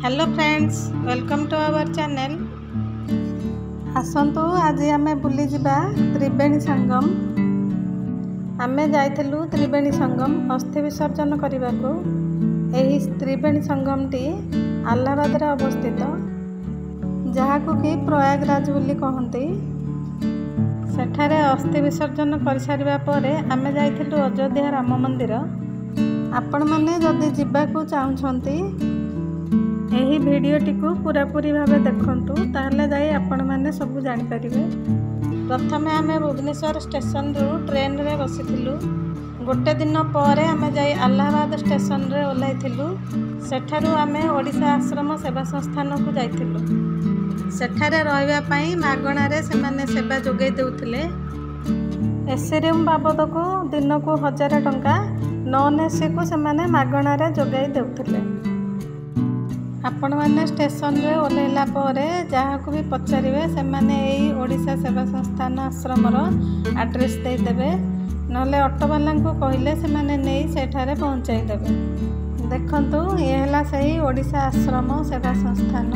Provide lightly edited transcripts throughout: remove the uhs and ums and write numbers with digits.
Hello friends, welcome to our channel. आसतु आज आम बुली जावा त्रिवेणी संगम। आम जाइलु त्रिवेणी संगम अस्थि विसर्जन करने को। यही त्रिवेणी संगमटी आलाहाबाद अवस्थित, जहाँ को कि प्रयागराज बोली कहते। सेठारे अस्थि विसर्जन कर सारिबा परे आमे जाइलु अयोध्या राम मंदिर। आपण माने जदि जिबाकू चाहुछंती यही भिडियोटी को पूरापूरी भाव देखंतु, ताहले जाई आपण माने सब जानि परिबे। प्रथमे आमे भुवनेश्वर स्टेशन रु ट्रेन रे बसिथिलु। गोटे दिन परे आमे जाई आलाहाबाद स्टेशन रे ओल्हाइथिलु। सेठारु आमे ओडिशा आश्रम सेवा संस्थान को जाइथिलु। सेठारे रहिबा पई मागणा रे सेमाने सेवा जोगै देउथिले। एसी रूम बाबद को दिन को 1000 टंका, नॉन एसी को सेमाने मागणा रे जोगै देउथिले। आपण मैंने स्टेशन रे ओल्हैला परे जहाँ को भी पचारे से मैंने यही ओडिशा सेवा संस्थान आश्रमर एड्रेस देदेवे, नले ऑटोवाला को कहले से मैंने नहीं सेठारे पहुँचाईदेवे। देखंतु ये हला सही ओडिशा आश्रम सेवा संस्थान।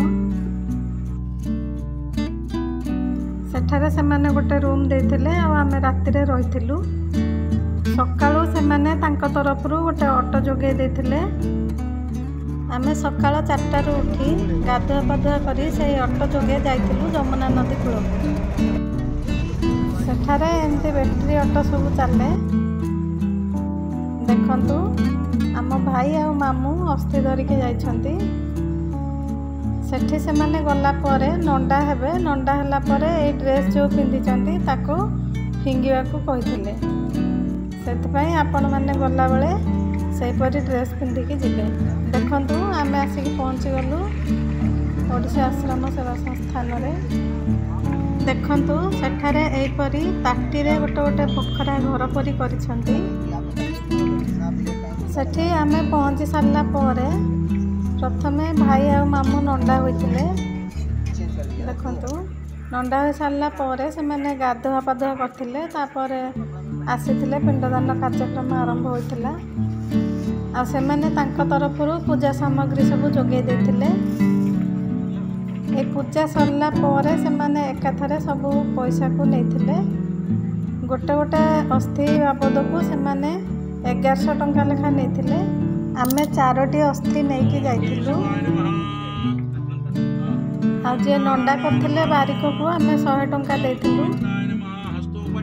सेठारे से मैंने गोटे रूम देइथिले आ आमे राति रे रहिथिलु। सकाळु से मैंने तांको तरफरु गोटे ऑटो जोगे देइथिले। आमे सकाळ 4टारू उठी गाधुआ पाधुआ करी से ऑटो जोगे जाइथिलु जमुना नदी कूल। सेठारे एमती बैटरी ऑटो सब चले। देखंतु आम भाई आ मामू अस्थि धरिके जाइछंती। सेठी से माने गला परे नंडा हेबे। नंडा हला परे ए ड्रेस जो पिंधिचंती ताको फिंगिवा को कहिथिले। सेति पई आपण माने गला बेले सेपरी ड्रेस पिंधिकी जिबे। देखंतु आमे आसिक पहुँची गलु ओडिशा आश्रम सेवा संस्थान रे। देखंतु सेठारे एपरी ताटी रे गोटे गोटे पोखरा घर परी करिसंती। सेठी आमे पहुँची सारला परे प्रथमे भाई आ मामू नंडा होइथिले। देखंतु नंडा हो सारला परे से माने गाधुआ पाधुआ करथिले। तापरे आसीथिले पिंडदान कार्यक्रम आरंभ होइथिला। आ से माने तांको तरफरु पूजा सामग्री सब जोगे देथिले। ए पूजा सरला परे से माने एकाथरे सब पैसा को नेथिले। गोटे गोटे अस्थि बाबद को से माने 1100 टंका लेखा नेथिले। आमे 4टी अस्थि नेकी जाइथिलु। आ जे नंडा करथिले बारिक को आमे 100 टंका देथिलु।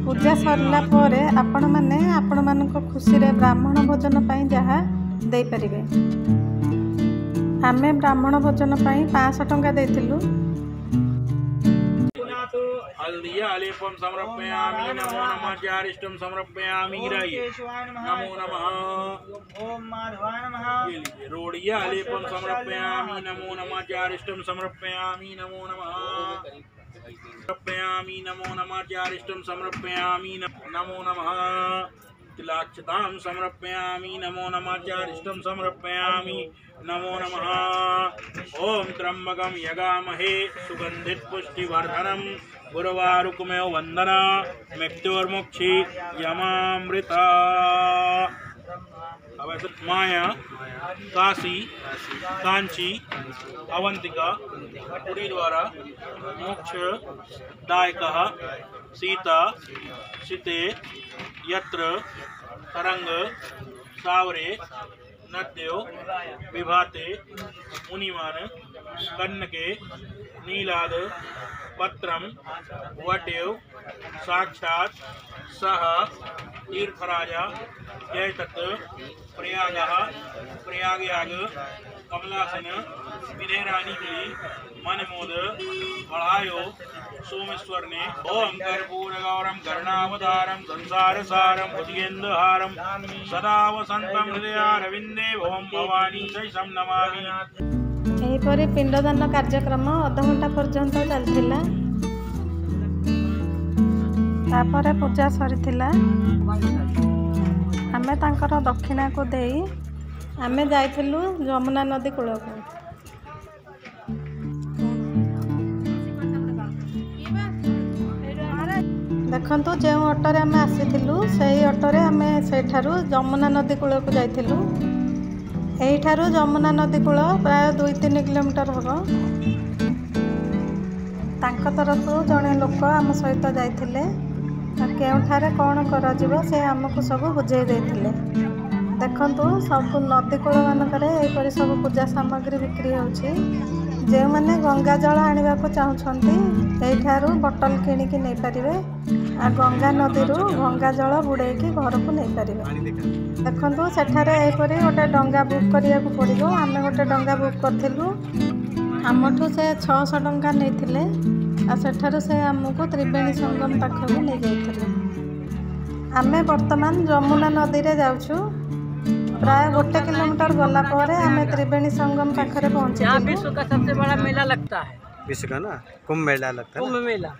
पूजा सरला परे आपण माने आपण मानको खुशी रे ब्राह्मण भोजन पई जहा दे परिबे। आमे ब्राह्मण भोजन पई 500 टंका देथिलु। हल्दिया आलेपम समर्पयामि। नमो नमः चारिष्टम समर्पयामि। नमो नमः। ओम माधवाय नमः। रोड़िया आलेपम समर्पयामि। नमो नमः चारिष्टम समर्पयामि। नमो नमः समर्पयामि। नमो नमः चारिष्टम समर्पयामि। नमो नमः तिलाक्षतां समर्पयामि। नमो नमः चारिष्टम समर्पयामि। नमो नमः। ओम त्र्यंबकं यगामहे सुगंधित पुष्टिवर्धनम गुरुवारुकमेव वंदना मृत्युर्मुक्षि यमामृता। माया काशी कांची अवंतिका पुरी द्वारा मोक्ष दायकः सीता सीते यत्र तरंग सावरे नद्यो विभाते मुनिमान कन्नके नीलाद पत्रम वटेव साक्षात् सह तीर्थराजा जयतत् प्रयागः प्रयागयाग कमलासन विधेरानी मनमोद बढ़ायो सोमेश्वर ने। ओम कर्पूर गौरम करुणावतारम संसार सारम भुजगेन्द्रहारम सदा वसंतम हृदयारविंदे ओम भवानी शैशम नमामि। एहीपरि पिंडदान कार्यक्रम अध घंटा पर्यंत चलथिला। तापरे पूजा सरीथिला। आमे तांकर दक्षिणा को देई आमे जाइथिलु जमुना नदी कूल को। देखंतु जे ऑटोरे आमे आसीथिलु सेही ऑटोरे आमे सेठारु जमुना नदी कूल को जाइथिलु। एठारू जमुना नदी कूल प्राय 2-3 किलोमीटर हम। तांको तरफ जड़े लोक आम सहित जाइथिले केउठारे कौन करा से आमको सब बुझे देथिले। देखंतु सब नदी कूल मानकरे एपरि सब पूजा सामग्री बिक्री होछि। जे माने गंगा जल आनिबा को चाहुछंती एठारू बोतल किनिकी नै परिबे आ गंगा नदीरू गंगा जल बुड़ेकी घर को नहीं पारिबे। देखंतु सेठारे एपरि गोटे डंगा बुक करिया को पड़िबो। आमे गोटे डंगा बुक करथिलु। आमठू से 600 टंका नैथिले आ सेठारू से आमको त्रिवेणी संगम पाखକୁ नहीं जाइथिले। आमे वर्तमान जमुना नदी रे जाउछु। प्राय 1 किलोमीटर गला परे आमे त्रिवेणी संगम पाखरे पहुंचे। यहाँ विश्व का सबसे बड़ा मेला लगता है। विश्व का ना कुंभ मेला लगता है। कुंभ मेला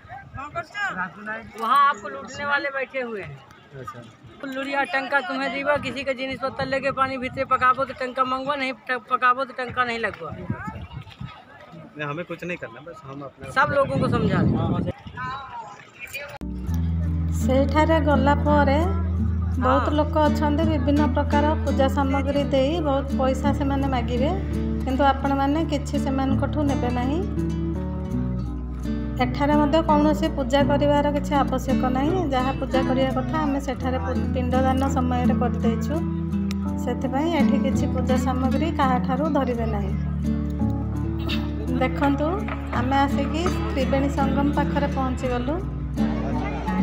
वहाँ आपको लूटने वाले बैठे हुए हैं। लुरिया टंका तुम्हें दीवा किसी का जिनिस पत्थर लेके पानी भीतर पकाबो तो टंका मंगवा, नहीं पकाबो तो टंका नहीं लगवा। हमें कुछ नहीं करना, बस हम अपने सब लोगों को समझा दें। सेठारे गला परे बहुत लोक अछंदे विभिन्न प्रकार पूजा सामग्री दे बहुत पैसा से माने मागिबे, किंतु आपण माने किछि से मान कठू नेबे नाही। एठारे मध्य कौनसी पूजा करिवार किछि आवश्यक नाही। जहाँ पूजा करिया कथा आमे सेठारे पिंडदान समय रे कर देछु। सेति पई एठी किछि पूजा सामग्री काहा ठारू धरिबे नाही। देखंतु आमे आसिकी त्रिवेणी संगम पाखरे पहुंची गलु,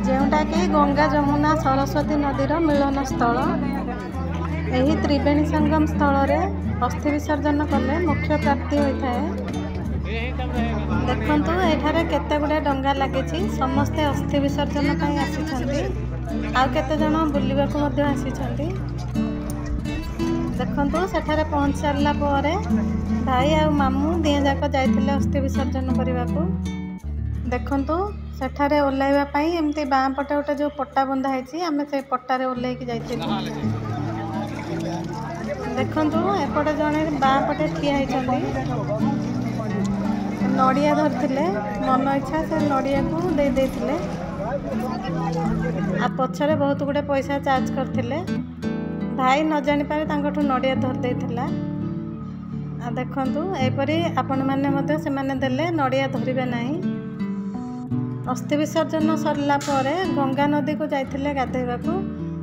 जेउटा कि गंगा जमुना सरस्वती नदीर मिलन स्थल। एही त्रिवेणी संगम स्थल रे अस्थि विसर्जन कले मोक्ष प्राप्ति होता है। देखंतु एठारे केते गुडे डंगा लागिछि। समस्ते अस्थि विसर्जन पई आसिछन्ति, आ केते जण बुलिबाकू मध्ये आसिछन्ति। देखंतु सेठारे पहुंच सारला परे भाई आ मामू दिए जाक जाइथिले अस्थि विसर्जन करबाकू। देखंतु सेठारे ओल्लाइबा पई एमती बाँ पटे गोटे जो पट्टा बंधा है आमे से पट्टारे ओल्लाइकी जाइथिलु। देखंतु एपटे जणे बाँ पटे ठिया होइछन्ति, नड़िया धरथिले। मन इच्छा से नड़िया को दे देथिले आ पछरे बहुत गुडे पैसा चार्ज करथिले। भाई न जानि पारे तांकठू नड़िया धर देथिला। आ देखंतु एपरि आपण माने मते से माने देले नड़िया धरिबे नाही। अस्थि विसर्जन सरला परे गंगा नदी को जाइथिले गाधेबाकू।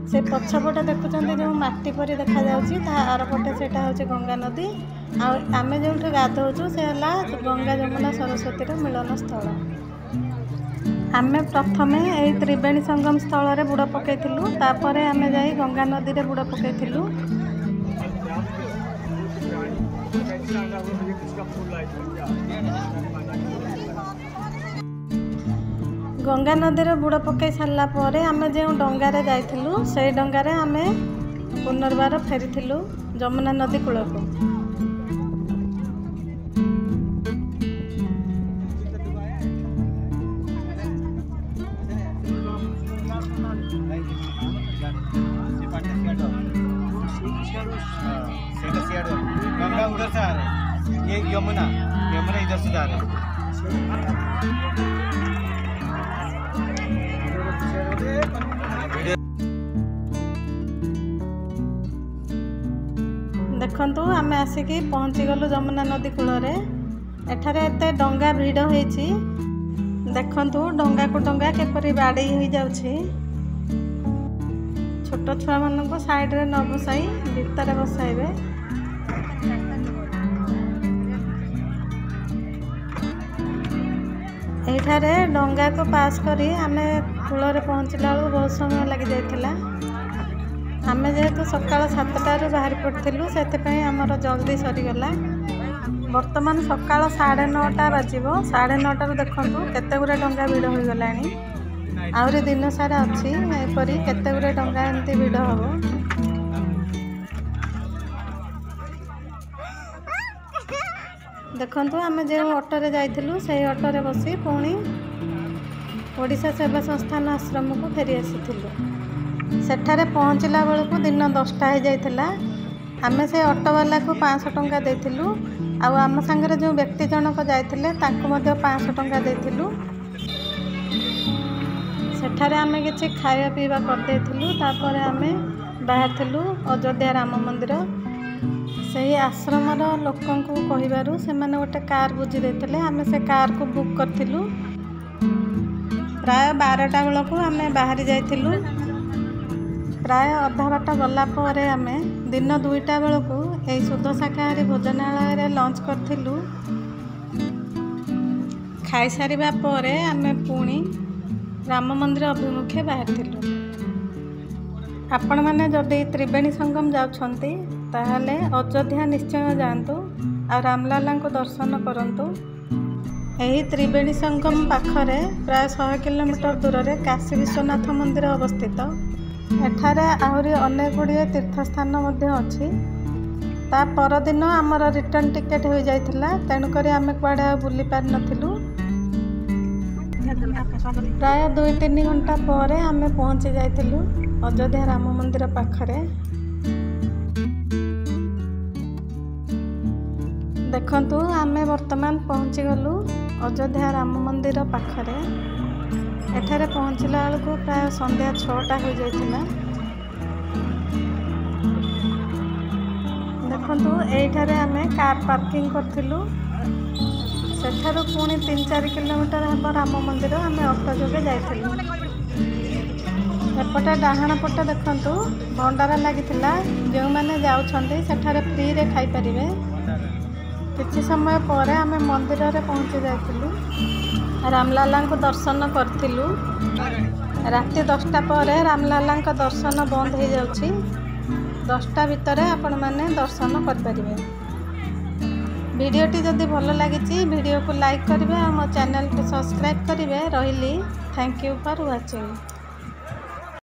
से पछपटे देखुचंती जो माटी परी देखा जाउची ता आर पटे सेटा होचे गंगा नदी। आ आमे जोठे गाधोचु से हला गंगा जमुना सरस्वती रो मिलन स्थल। आमे प्रथमे एई त्रिवेणी संगम स्थल रे बुड़ पकेइथिलु, तापरे आमे जाई गंगा नदी रे बुड़ पकेइथिलु। गंगा नदी रे बुड़ पकई सारला परे आमे जे डंगारे जाइथिलु से डंगारे आमे पुनर्बार फेरिथिलु जमुना नदी कूलको। गंगा उधर से आ रहे हैं, ये यमुना इधर से जा रहे हैं। देखंतु आमे आसिकी पहुँची गलु जमुना नदी कूल रे। एठारे एते डंगा भिड़ होइछि। देखंतु डंगा को डंगा केपरि बाड़ी होई जाउछि। छोट छुआ मानक साइड रे न बसाई भितर बसाइबे। एठारे डंगा को पास करी आमे कूल रे पहुँचला बेलू बहुत समय लगी जाइथिला। आमे जेहेतु सकाळ 7टारू बाहर पड़थिलु सेते आमर जल्दी सरीगला। वर्तमान सकाळ 9:30 बाजिबो। 9:30 देखंतु केते गुरे डंगा भिड़ हो गलानी। आउरी दिन सारा अच्छी एपरी केते गुरे डंगा एमती भिड़ हबो। देखंतु आमे जे ऑटो रे जाइथिलु से ऑटो रे बसी पुणी ओडिशा सेवा संस्थान आश्रम को फेरी आसीथिलु। सेठारे पहुँचला बेलू दिन 10टा हो जाइथिला। आमे से ऑटो वाला को 500 टंका देथिलु। आउ आम संगे जो व्यक्ति जनक जाइथिले तांको मध्ये 500 टंका देथिलु। सेठारे आमे किछि खाଇବା पीवा कर देथिलु। तापर आमे बाहर थिलु अयोध्या राम मंदिर। ସେହି ଆଶ୍ରମର ଲୋକଙ୍କୁ କହିବାରୁ ସେମାନେ ଗୋଟେ କାର୍ ବୁଝି ଦେଇଥିଲେ। ଆମେ ସେ କାର୍କୁ ବୁକ୍ କରିଥିଲୁ। ପ୍ରାୟ 12ଟା ବେଳକୁ ଆମେ ବାହାରି ଯାଇଥିଲୁ। ପ୍ରାୟ ଅଧା ବାଟ ଗଲା ପରେ ଆମେ ଦିନ 2ଟା ବେଳକୁ ଏହି ଶୁଦ୍ଧ ଶାକାହାରୀ ଭୋଜନାଳୟରେ ଲଞ୍ଚ କରିଥିଲୁ। ଖାଇସାରିବା ପରେ ଆମେ ପୁଣି ରାମ ମନ୍ଦିର ଅଭିମୁଖେ ବାହାରିଥିଲୁ। ଆପଣମାନେ ଯଦି ତ୍ରିବେଣୀ ସଙ୍ଗମ ଯାଉଛନ୍ତି ତାହେଲେ ଅଯୋଧ୍ୟା ନିଶ୍ଚୟ ଯାଆନ୍ତୁ ଆଉ ରାମଲାଲାଙ୍କୁ ଦର୍ଶନ କରନ୍ତୁ। ଏହି ତ୍ରିବେଣୀ ସଙ୍ଗମ ପାଖରେ ପ୍ରାୟ 100 କିଲୋମିଟର ଦୂରରେ କାଶୀ ବିଶ୍ୱନାଥ ମନ୍ଦିର ଅବସ୍ଥିତ। ଏଠାରେ ଆହୁରି ଅନେକ ଗୁଡ଼ିଏ ତୀର୍ଥସ୍ଥାନ ମଧ୍ୟ ଅଛି। ତା ପରଦିନ ଆମର ରିଟର୍ନ ଟିକେଟ୍ ହୋଇଯାଇଥିଲା, ତେଣୁକରି ଆମେ କୁଆଡ଼େ ଆଉ ବୁଲି ପାରିନଥିଲୁ। ପ୍ରାୟ 2-3 ଘଣ୍ଟା ପରେ ଆମେ ପହଞ୍ଚି ଯାଇଥିଲୁ ଅଯୋଧ୍ୟା ରାମ ମନ୍ଦିର ପାଖରେ। ଦେଖନ୍ତୁ ଆମେ ବର୍ତ୍ତମାନ ପହଞ୍ଚିଗଲୁ ଅଯୋଧ୍ୟା ରାମ ମନ୍ଦିର ପାଖରେ। ଏଠାରେ ପହଞ୍ଚିଲା ବେଳକୁ ପ୍ରାୟ ସନ୍ଧ୍ୟା 6ଟା ହୋଇଯାଇଥିଲା। ଦେଖନ୍ତୁ ଏଇଠାରେ ଆମେ କାର୍ ପାର୍କିଂ କରିଥିଲୁ। ସେଠାରୁ ପୁଣି 3-4 କିଲୋମିଟର ହେବ ରାମ ମନ୍ଦିର। ଆମେ ଅଟୋ ଯୋଗେ ଯାଇଥିଲୁ। ଏପଟେ ଡାହାଣ ପଟେ ଦେଖନ୍ତୁ ଭଣ୍ଡାର ଲାଗିଥିଲା। ଯେଉଁମାନେ ଯାଉଛନ୍ତି ସେଠାରେ ଫ୍ରିରେ ଖାଇପାରିବେ। କିଛି ସମୟ ପରେ ଆମେ ମନ୍ଦିରରେ ପହଞ୍ଚି ଯାଇଥିଲୁ। ରାମଲାଲାଙ୍କୁ ଦର୍ଶନ କରିଥିଲୁ। ରାତି 10ଟା ପରେ ରାମଲାଲାଙ୍କ ଦର୍ଶନ ବନ୍ଦ ହୋଇଯାଉଛି। 10ଟା ଭିତରେ ଆପଣମାନେ ଦର୍ଶନ କରିପାରିବେ। ଭିଡ଼ିଓଟି ଯଦି ଭଲ ଲାଗିଛି ଭିଡ଼ିଓକୁ ଲାଇକ୍ କରିବେ ଆଉ ମୋ ଚ୍ୟାନେଲକୁ ସବସ୍କ୍ରାଇବ୍ କରିବେ। ରହିଲି। Thank you for watching.